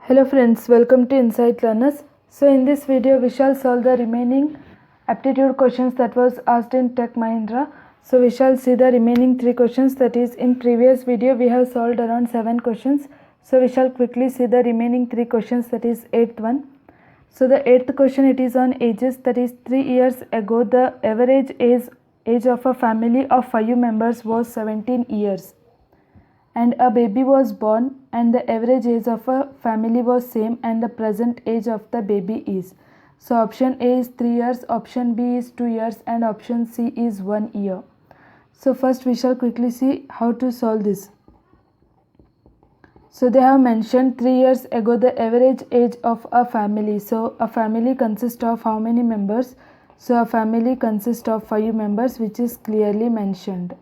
Hello friends, welcome to Insight Learners. So in this video we shall solve the remaining aptitude questions that was asked in Tech Mahindra. So we shall see the remaining 3 questions, that is in previous video we have solved around 7 questions. So we shall quickly see the remaining 3 questions, that is 8th one. So the 8th question, it is on ages, that is 3 years ago the average age of a family of 5 members was 17 years. And a baby was born and the average age of a family was same and the present age of the baby is. So option A is 3 years, option B is 2 years and option C is 1 year. So first we shall quickly see how to solve this. So they have mentioned 3 years ago the average age of a family. So a family consists of how many members? So a family consists of 5 members, which is clearly mentioned.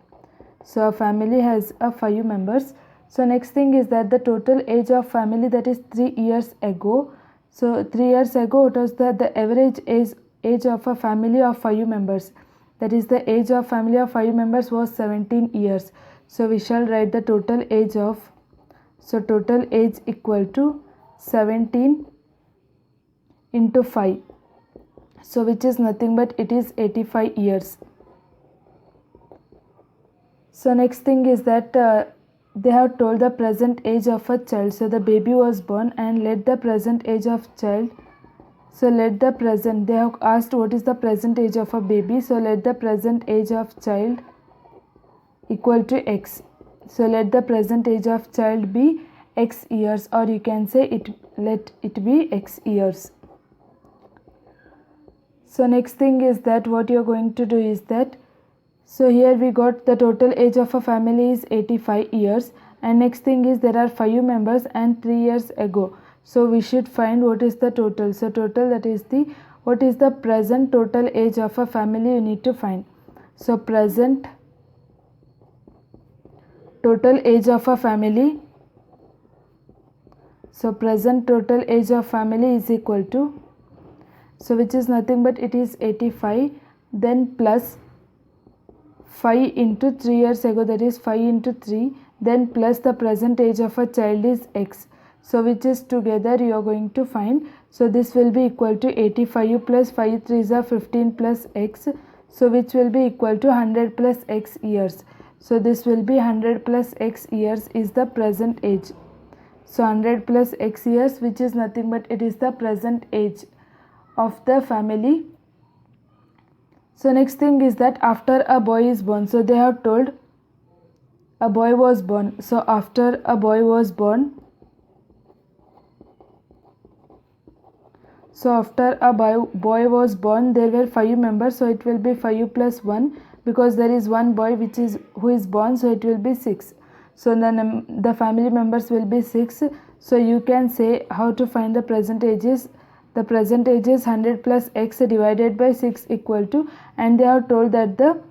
So a family has 5 members. So next thing is that the total age of family, that is 3 years ago. So 3 years ago it was the average age of a family of 5 members. That is the age of family of 5 members was 17 years. So we shall write the total age of, so total age equal to 17 into 5. So which is nothing but it is 85 years. So next thing is that they have told the present age of a child. So the baby was born and let the present age of child. So let the present, they have asked what is the present age of a baby. So let the present age of child equal to x. So let the present age of child be x years, or you can say let it be x years. So next thing is that what you are going to do is that, so here we got the total age of a family is 85 years, and next thing is there are 5 members and 3 years ago. So we should find what is the total. So total, that is the, what is the present total age of a family you need to find. So present total age of a family. So present total age of family is equal to, so which is nothing but it is 85, then plus 5 into 3 years ago, that is 5 into 3, then plus the present age of a child is x. So which is together you are going to find. So this will be equal to 85 plus 5 3s are 15 plus x. So which will be equal to 100 plus x years. So this will be 100 plus x years is the present age. So 100 plus x years, which is nothing but it is the present age of the family. So next thing is that after a boy is born, so they have told a boy was born. So after a boy was born, so after a boy was born there were 5 members, so it will be 5 plus 1 because there is one boy who is born, so it will be 6. So the family members will be 6. So you can say how to find the present ages. The present age is 100 plus x divided by 6 equal to, and they have told that the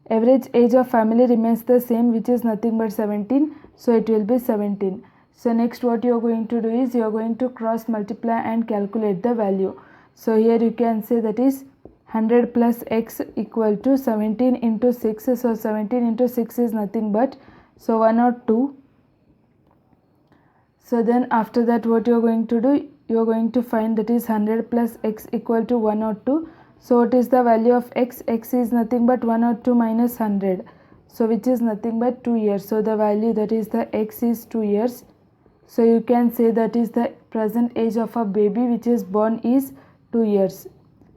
average age of family remains the same, which is nothing but 17. So it will be 17. So next what you are going to do is you are going to cross multiply and calculate the value. So here you can say that is 100 plus x equal to 17 into 6. So 17 into 6 is nothing but, so 102. So then after that what you are going to do, you are going to find that is 100 plus x equal to 102. So what is the value of x? X is nothing but 102 minus 100. So which is nothing but 2 years. So the value, that is the x, is 2 years. So you can say that is the present age of a baby which is born is 2 years.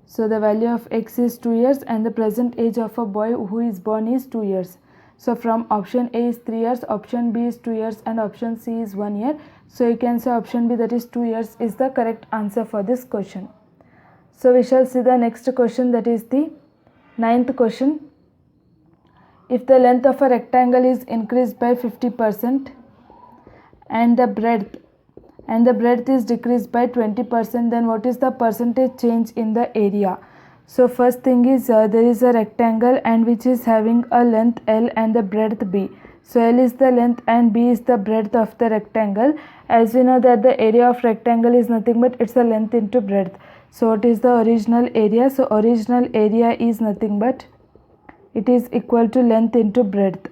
So the value of x is 2 years and the present age of a boy who is born is 2 years. So from option A is 3 years, option B is 2 years and option C is 1 year. So you can say option B, that is 2 years, is the correct answer for this question. So we shall see the next question, that is the 9th question. If the length of a rectangle is increased by 50% and the breadth is decreased by 20%, then what is the percentage change in the area? So first thing is there is a rectangle and which is having a length L and the breadth B. So L is the length and B is the breadth of the rectangle. As we know that the area of rectangle is nothing but it's the length into breadth. So what is the original area? So original area is nothing but it is equal to length into breadth.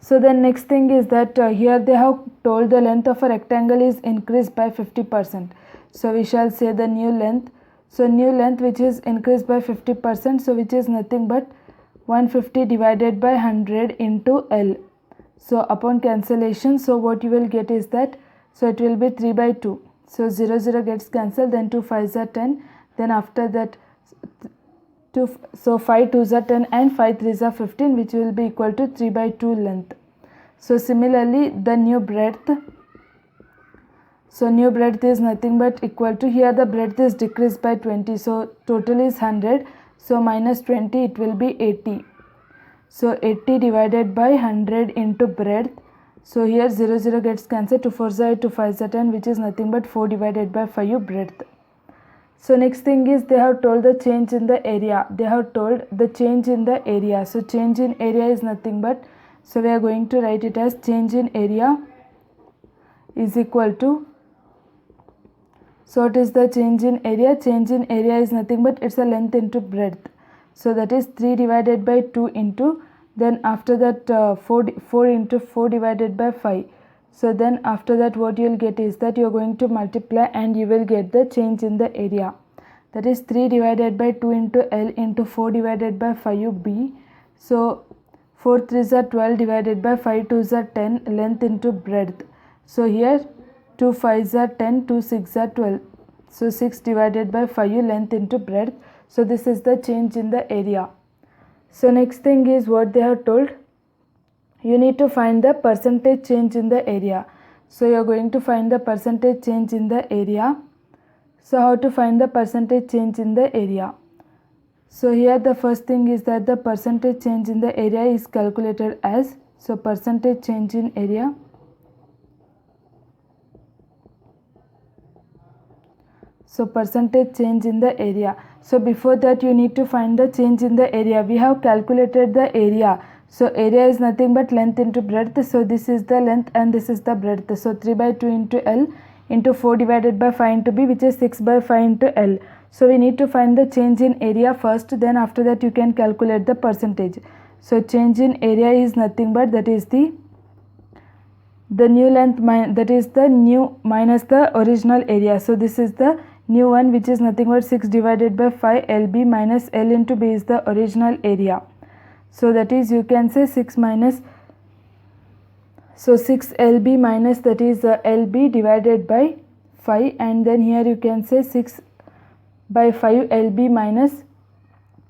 So the next thing is that here they have told the length of a rectangle is increased by 50%. So we shall say the new length. So new length which is increased by 50%, so which is nothing but 150 divided by 100 into L. So upon cancellation, so what you will get is that, so it will be 3 by 2. So 0 0 gets cancelled, then 2 5s are 10, then after that 2, so 5 2s are 10 and 5 3s are 15, which will be equal to 3 by 2 length. So similarly the new breadth, so new breadth is nothing but equal to, here the breadth is decreased by 20, so total is 100, so minus 20 it will be 80. So 80 divided by 100 into breadth, so here 0 0 gets cancelled, 2 4s are 8, 2 5s are 10, which is nothing but 4 divided by 5 breadth. So next thing is they have told the change in the area. They have told the change in the area. So change in area is nothing but, so we are going to write it as change in area is equal to, so it is the change in area. Change in area is nothing but it's a length into breadth. So that is 3 divided by 2 into, then after that 4 into 4 divided by 5. So then after that what you will get is that you are going to multiply and you will get the change in the area. That is 3 divided by 2 into L into 4 divided by 5B. So 4 3s are 12 divided by 5 2s are 10, length into breadth. So here 2 5s are 10, 2 6 are 12. So 6 divided by 5 length into breadth. So this is the change in the area. So next thing is what they have told. You need to find the percentage change in the area. So you are going to find the percentage change in the area. So how to find the percentage change in the area? So here the first thing is that the percentage change in the area is calculated as, so percentage change in area. So percentage change in the area. So before that you need to find the change in the area. We have calculated the area. So area is nothing but length into breadth. So this is the length and this is the breadth. So 3 by 2 into L into 4 divided by 5 into B, which is 6 by 5 into L. So we need to find the change in area first, then after that you can calculate the percentage. So change in area is nothing but, that is the new length, that is the new minus the original area. So this is the new one, which is nothing but 6 divided by 5 LB minus L into B is the original area. So that is, you can say 6 minus, so 6 LB minus, that is LB divided by 5, and then here you can say 6 by 5 LB minus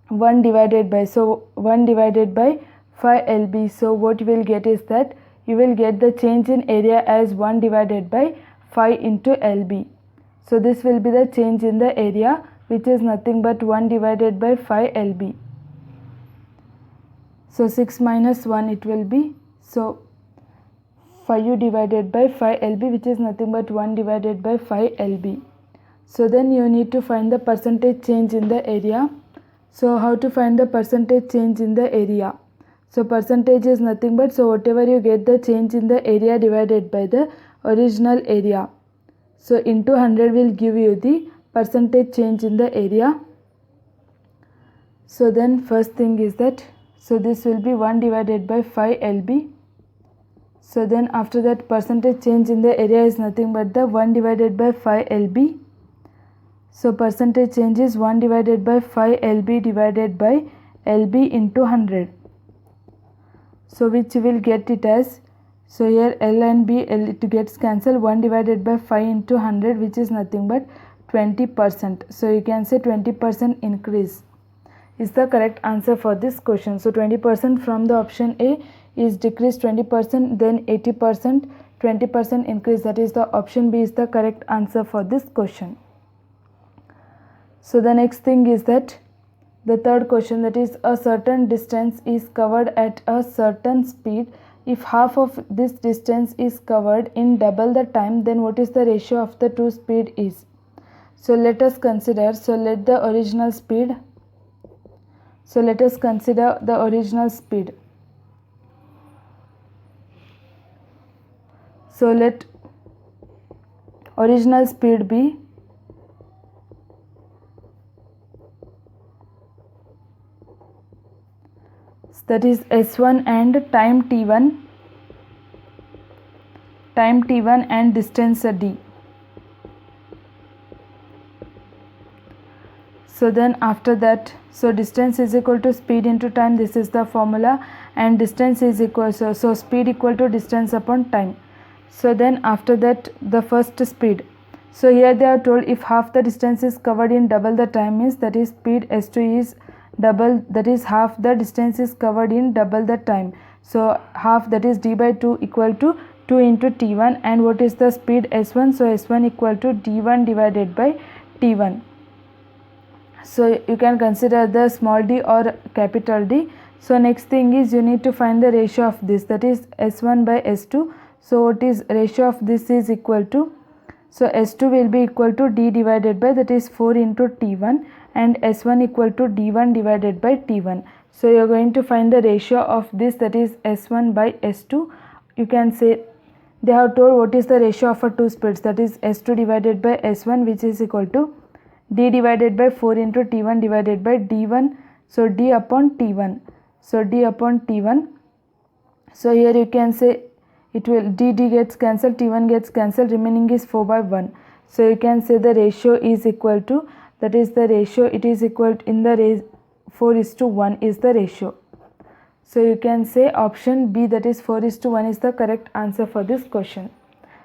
1 divided by, so 1 divided by 5 LB. So what you will get is that you will get the change in area as 1 divided by 5 into LB. So this will be the change in the area, which is nothing but 1 divided by 5 LB. So 6 minus 1 it will be, so 5 divided by 5 LB, which is nothing but 1 divided by 5 LB. So then you need to find the percentage change in the area. So how to find the percentage change in the area? So percentage is nothing but, so whatever you get the change in the area divided by the original area. So into 100 will give you the percentage change in the area. So then first thing is that, so this will be 1 divided by 5 LB. So then after that percentage change in the area is nothing but the 1 divided by 5 LB. So percentage change is 1 divided by 5 LB divided by LB into 100. So which will get it as, so here L and B, it gets cancelled, 1 divided by 5 into 100, which is nothing but 20%. So you can say 20% increase is the correct answer for this question. So 20% from the option A is decreased 20%, then 80%, 20% increase, that is the option B is the correct answer for this question. So the next thing is that the third question, that is a certain distance is covered at a certain speed. If half of this distance is covered in double the time, then what is the ratio of the two speed is? So let us consider, so let the original speed, so let us consider the original speed. So let original speed be, that is S1 and time T1. time t1 and distance d. So then after that, so distance is equal to speed into time, this is the formula, and distance is equal, so speed equal to distance upon time. So then after that, the first speed, so here they are told if half the distance is covered in double the time, means that is speed s2 is double, that is half the distance is covered in double the time. So half, that is d by 2 equal to 2 into t1, and what is the speed s1, so s1 equal to d1 divided by t1. So you can consider the small d or capital D. So next thing is you need to find the ratio of this, that is s1 by s2. So what is ratio of this is equal to, so s2 will be equal to d divided by, that is 4 into t1, and s1 equal to d1 divided by t1. So you are going to find the ratio of this, that is s1 by s2. You can say they have told what is the ratio of a two speeds, that is s2 divided by s1, which is equal to d divided by 4 into t1 divided by d1, so d upon t1, so d upon t1. So here you can say it will, d gets cancelled, t1 gets cancelled, remaining is 4 by 1. So you can say the ratio is equal to, that is the ratio, it is equal to, in the 4:1 is the ratio. So you can say option B, that is 4:1 is the correct answer for this question.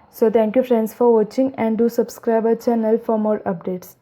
So thank you friends for watching, and do subscribe our channel for more updates.